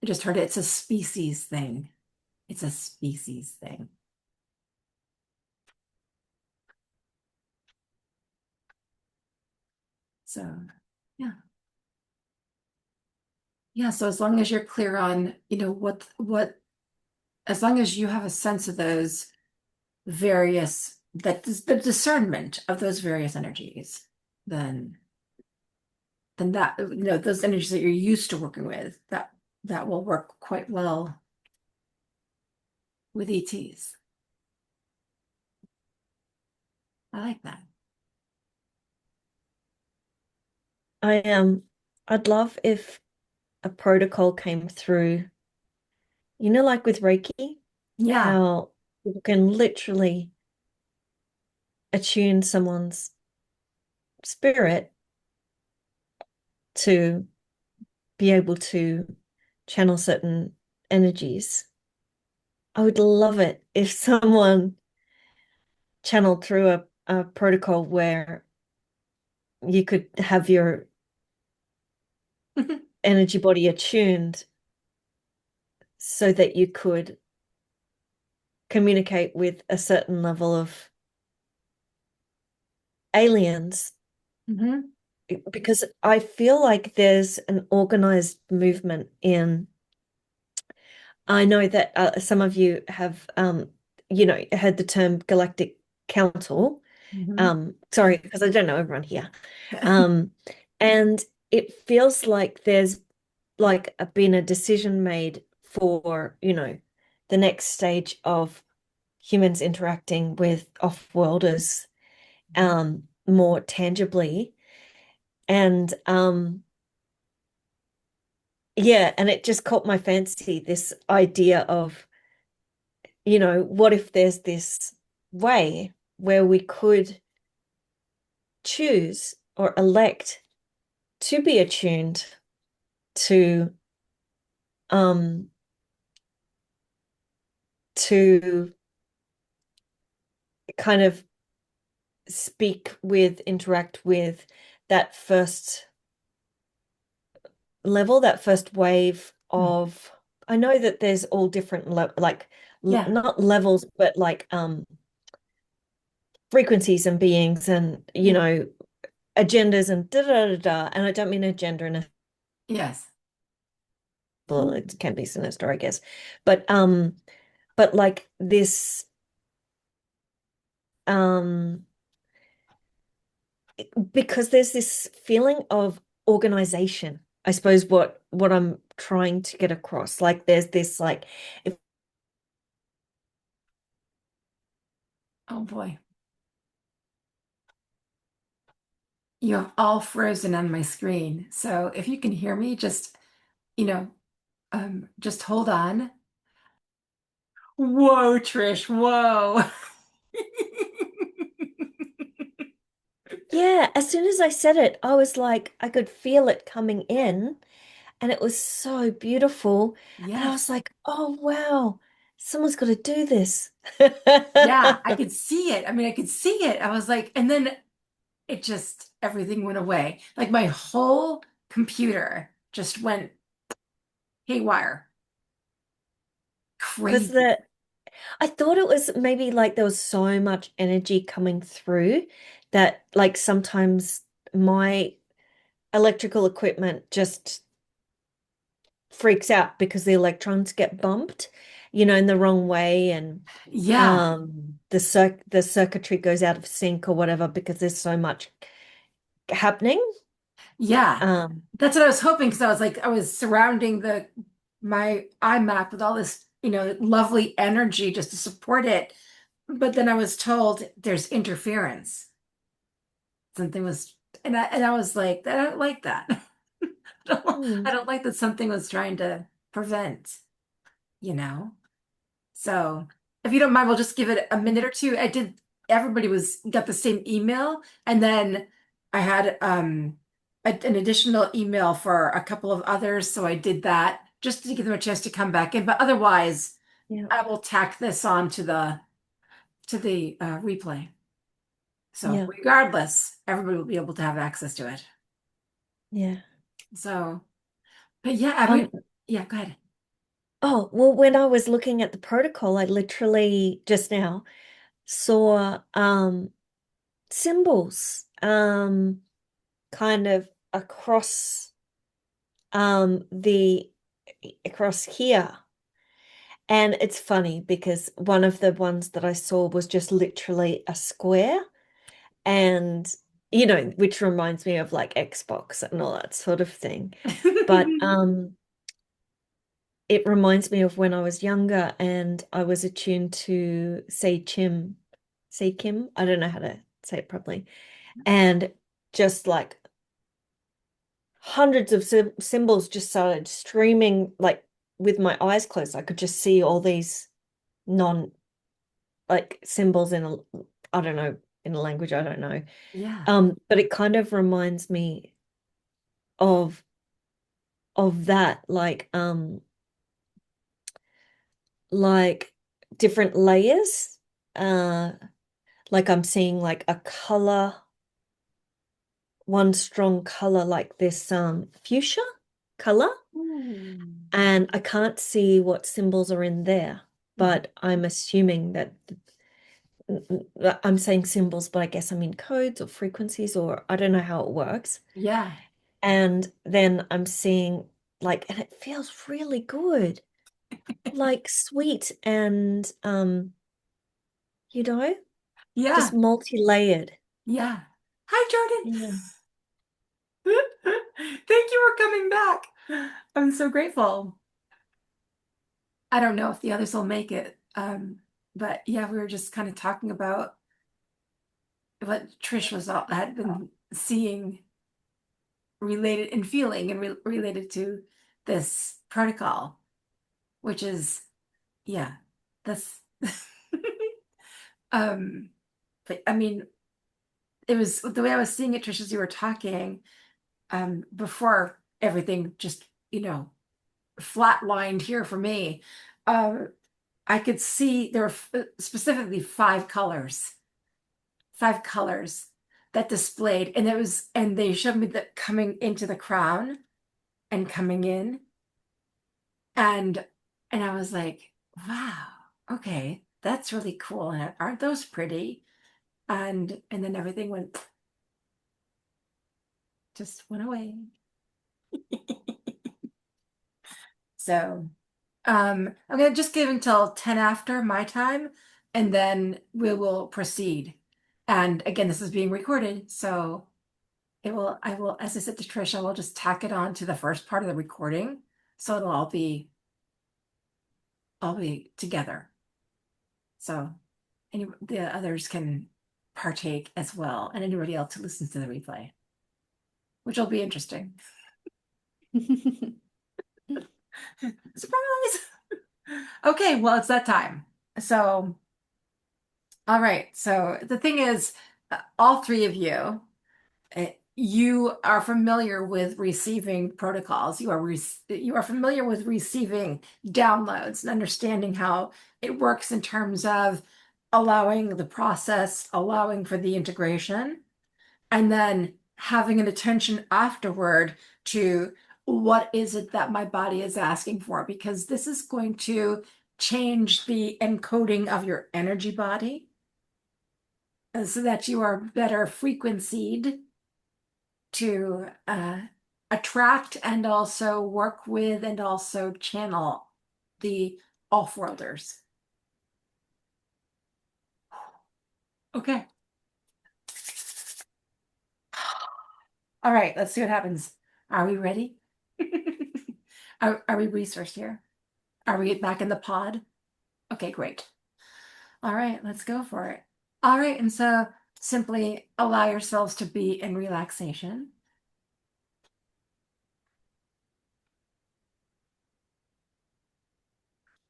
I just heard it's a species thing. It's a species thing. So, yeah. Yeah, so as long as you're clear on, as long as you have a sense of those the discernment of those various energies, then that, those energies that you're used to working with, that will work quite well with ETs. I like that. I'd love if a protocol came through, like with Reiki, Yeah. how you can literally attune someone's spirit to be able to channel certain energies. I would love it if someone channeled through a protocol where you could have your energy body attuned so that you could communicate with a certain level of aliens, Mhm. because I feel like there's an organized movement in. I know that some of you have, heard the term Galactic Council. Mhm. Sorry, because I don't know everyone here. And it feels like there's like been a decision made for, the next stage of humans interacting with off-worlders more tangibly. And yeah, and it just caught my fancy, this idea of, what if there's this way where we could choose or elect to be attuned to um to kind of interact with that first level, that first wave of, I know that there's all different Yeah. not levels, but like frequencies and beings and agendas and da da da da. And I don't mean agenda in a, Yes. well, it can be sinister, I guess. But like this um because there's this feeling of organization, I suppose, what I'm trying to get across. Like there's this like, if Oh boy. You're all frozen on my screen. So if you can hear me, you know, just hold on. Whoa, Trish, whoa. yeah, as soon as I said it, I was like, I could feel it coming in, and it was so beautiful. And I was Yes. like, oh wow, someone's got to do this. Yeah, I could see it. I mean, I could see it. I was like, and then everything went away. Like my whole computer just went haywire. Because Crazy. I thought it was maybe like there was so much energy coming through that like sometimes my electrical equipment just freaks out because the electrons get bumped, in the wrong way, and Yeah. the circuitry goes out of sync or whatever because there's so much happening. Yeah. Um, That's what I was hoping because I was like, I was surrounding my iMac with all this, lovely energy just to support it. But then I was told there's interference. Something was, and I was like, I don't like that. I hmm, don't like that something was trying to prevent, you know? So if you don't mind, we'll just give it a minute or two. Everybody got the same email, and then I had an additional email for a couple of others, so I did that just to give them a chance to come back in. But otherwise, yeah, I will tack this on to the replay. So yeah, regardless, everybody will be able to have access to it. yeah. So, but yeah, Um, yeah, go ahead. oh, well, when I was looking at the protocol, I literally just now saw symbols kind of the across here. And it's funny because one of the ones that I saw was just literally a square, and which reminds me of like Xbox and all that sort of thing. But it reminds me of when I was younger and I was attuned to say Kim, I don't know how to say it properly. And just like hundreds of symbols just started streaming, like with my eyes closed. I could just see all these non like symbols in I don't know, in a language I don't know. Yeah. But it kind of reminds me of that, like different layers. Like I'm seeing like a color, one strong color like this fuchsia color, and I can't see what symbols are in there, but I'm assuming that I'm saying symbols, but I guess I mean codes or frequencies, or I don't know how it works. Yeah. And then I'm seeing like, and it feels really good, like sweet and you know, Yeah. just multi-layered. Yeah. Hi, Yeah. Jordan. Thank you for coming back. I'm so grateful. I don't know if the others will make it. But yeah, we were just kind of talking about what Trish had been seeing related and feeling and related to this protocol, which is, yeah, that's but I mean, it was the way I was seeing it, Trish, as you were talking, before everything just, flatlined here for me. Um, I could see there were specifically five colors that displayed, and and they showed me that coming into the crown and coming in, and I was like, wow, okay, that's really cool, and aren't those pretty? And then everything just went away. So, I'm gonna just give until 10 after my time, and then we will proceed. And again, this is being recorded, so I will, as I said to Trish, I will just tack it on to the first part of the recording, so it'll all be together. So the others can partake as well, and anybody else who listens to the replay, which will be interesting. Surprise! Okay, well, it's that time. So, all right. So the thing is, all three of you, you are familiar with receiving protocols. You are familiar with receiving downloads and understanding how it works in terms of allowing the process, allowing for the integration, and then having an attention afterward to what is it that my body is asking for, because this is going to change the encoding of your energy body, so that you are better frequencied to attract and also work with and also channel the off-worlders. Okay. All right, let's see what happens. Are we ready? Are we resourced here? Are we back in the pod? Okay, great. All right, let's go for it. All right, and so simply allow yourselves to be in relaxation.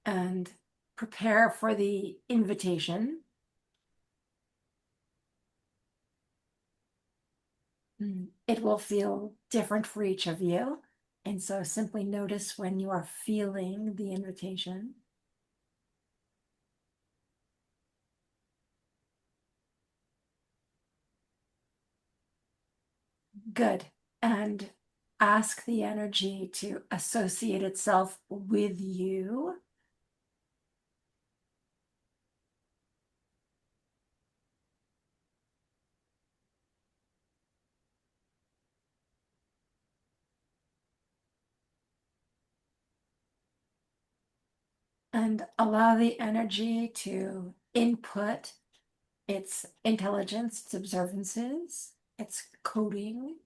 And prepare for the invitation. It will feel different for each of you. And so simply notice when you are feeling the invitation. Good. And ask the energy to associate itself with you. And allow the energy to input its intelligence, its observances, its coding.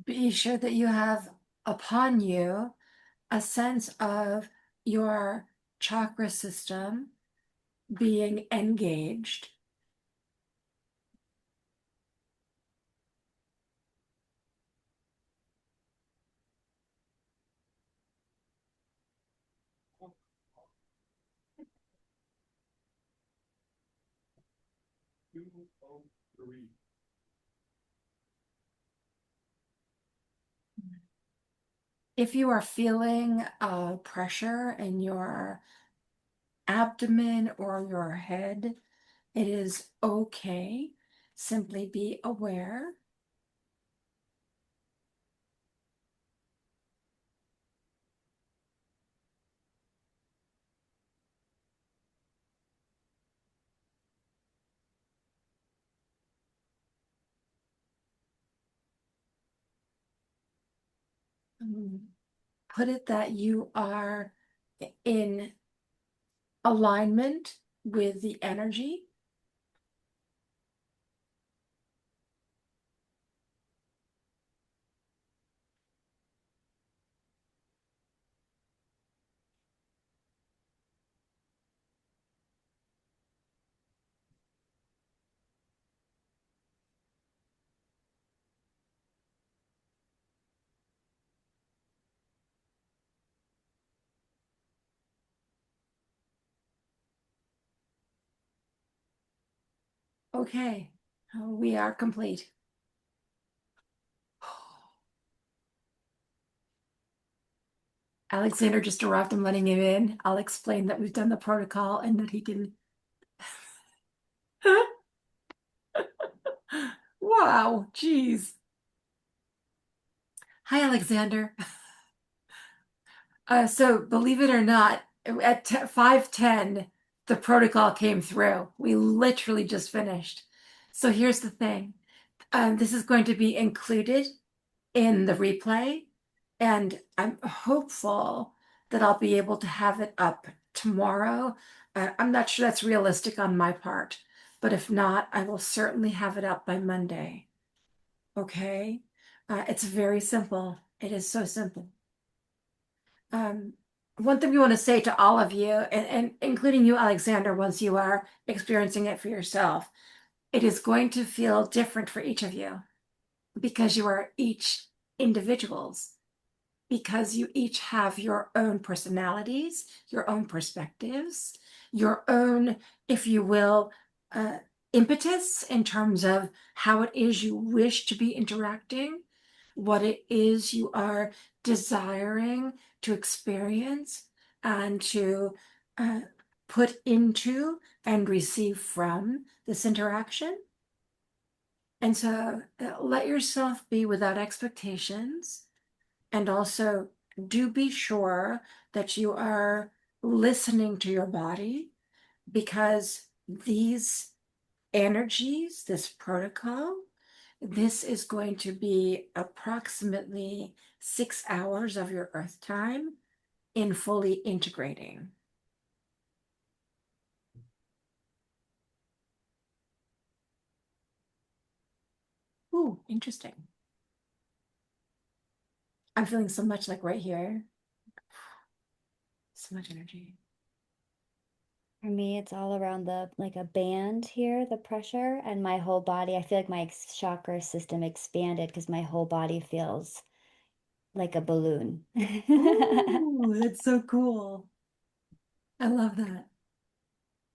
be sure that you have upon you a sense of your chakra system being engaged. If you are feeling pressure in your abdomen or your head, it is okay. Simply be aware. Put it that you are in alignment with the energy. Okay, we are complete. Alexander just arrived. I'm letting him in. I'll explain that we've done the protocol and that he can. Wow, geez. Hi, Alexander. So believe it or not, at 5:10, the protocol came through. We literally just finished. So here's the thing. This is going to be included in the replay, and I'm hopeful that I'll be able to have it up tomorrow. I'm not sure that's realistic on my part, but if not, I will certainly have it up by Monday. Okay? It's very simple. It is so simple. One thing we want to say to all of you, and including you, Alexander, once you are experiencing it for yourself, it is going to feel different for each of you because you are each individuals, because you each have your own personalities, your own perspectives, your own, if you will, impetus in terms of how it is you wish to be interacting, what it is you are desiring to experience and to put into and receive from this interaction. And so let yourself be without expectations. And also, do be sure that you are listening to your body, because these energies, this protocol, this is going to be approximately 6 hours of your earth time in fully integrating. Ooh, interesting. I'm feeling so much like right here. So much energy. For me, it's all around the like a band here, the pressure, and my whole body. I feel like my chakra system expanded because my whole body feels like a balloon. Ooh, that's so cool. I love that.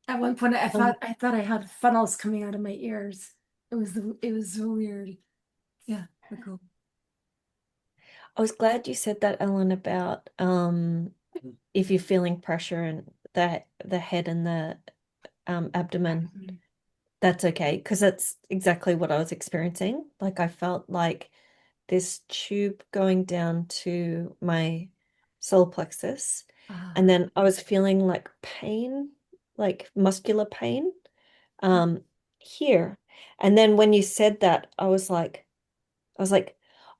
At one point, I thought I had funnels coming out of my ears. It was so weird. Yeah, so cool. I was glad you said that, Ellen, about if you're feeling pressure in the head and the abdomen, that's okay, because that's exactly what I was experiencing. Like I felt like this tube going down to my solar plexus, and then I was feeling like pain, like muscular pain, here. And then when you said that, I was like,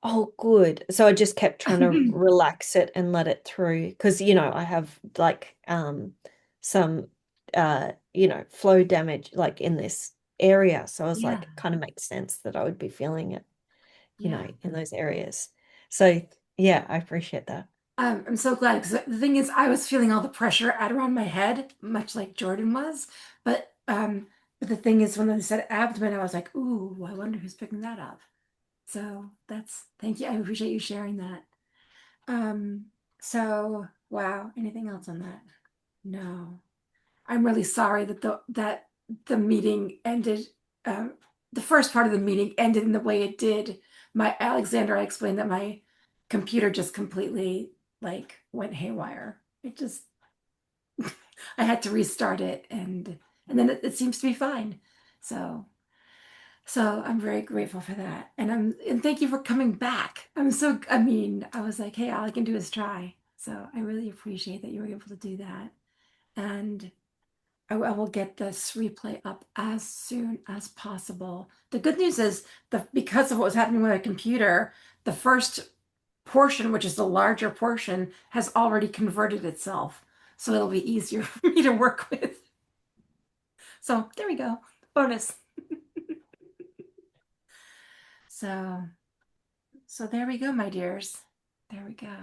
oh, good. So I just kept trying to relax it and let it through because, I have like some flow damage like in this area. So I was Yeah. like, it kind of makes sense that I would be feeling it. you Yeah. know, in those areas. So yeah, I appreciate that. I'm so glad because the thing is, I was feeling all the pressure out around my head, much like Jordan was. But the thing is, when they said abdomen, I was like, "Ooh, I wonder who's picking that up." So thank you. I appreciate you sharing that. Um, so wow. Anything else on that? No. I'm really sorry that the meeting ended. Um, the first part of the meeting ended in the way it did. I explained that my computer just completely like went haywire. It just I had to restart it, and then it seems to be fine. So I'm very grateful for that, and thank you for coming back. I mean, I was like, hey, all I can do is try. So I really appreciate that you were able to do that, and I will get this replay up as soon as possible. The good news is because of what was happening with my computer, the first portion, which is the larger portion, has already converted itself. So it'll be easier for me to work with. So there we go. Bonus. So there we go, my dears. There we go.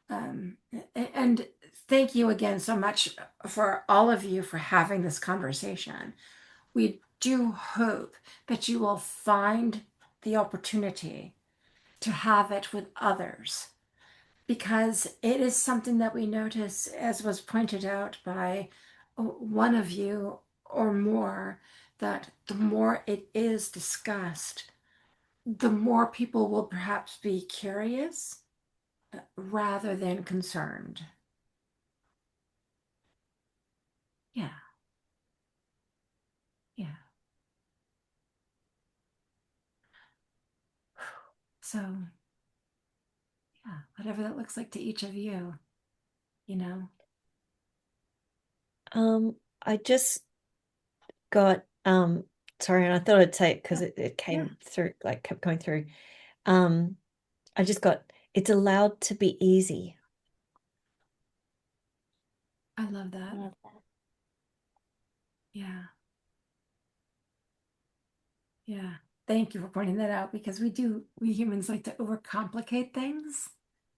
And thank you again so much for all of you for having this conversation. We do hope that you will find the opportunity to have it with others, because it is something that we notice, as was pointed out by one of you or more, that the more it is discussed, the more people will perhaps be curious rather than concerned. Yeah. Yeah. So, yeah, whatever that looks like to each of you, you know. I just got sorry, and I thought I'd say it because it came through, like kept going through. I just got, it's allowed to be easy. I love that. I love that. Yeah. Yeah. Thank you for pointing that out, because we humans like to overcomplicate things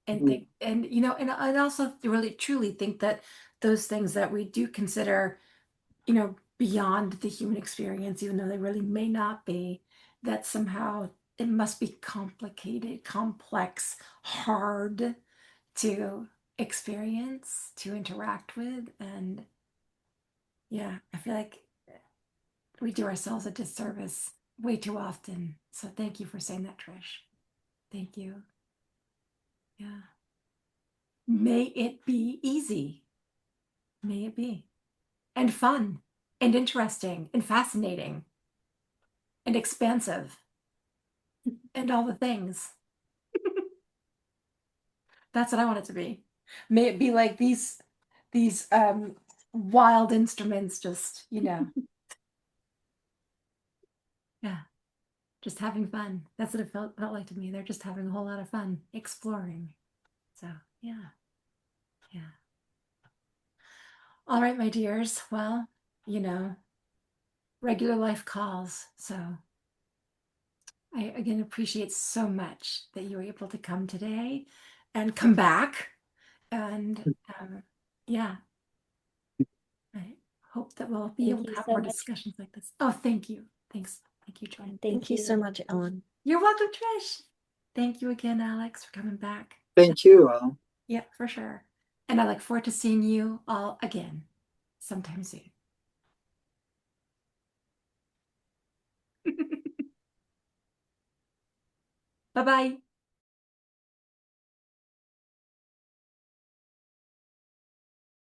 and Mhm. think, and you know, and I also really truly think that those things that we do consider, you know, beyond the human experience, even though they really may not be, that somehow it must be complicated, complex, hard to experience, to interact with. And yeah, I feel like we do ourselves a disservice way too often. So thank you for saying that, Trish. Thank you. Yeah. May it be easy. May it be. And fun and interesting and fascinating and expansive and all the things. That's what I want it to be. May it be like these wild instruments, just, you know. Yeah. Just having fun. That's what it felt like to me. They're just having a whole lot of fun exploring. So yeah. Yeah. All right, my dears. Well, you know, regular life calls. So I again appreciate so much that you were able to come today and come back. And yeah, I hope that we'll be Thank able to you have so more much. discussions like this. Oh, thank you. Thanks. Thank you, Joy. And Thank you so much, Ellen. You're welcome, Trish. Thank you again, Alex, for coming back. Thank you, Al. Yeah, for sure. And I look forward to seeing you all again sometime soon. Bye-bye.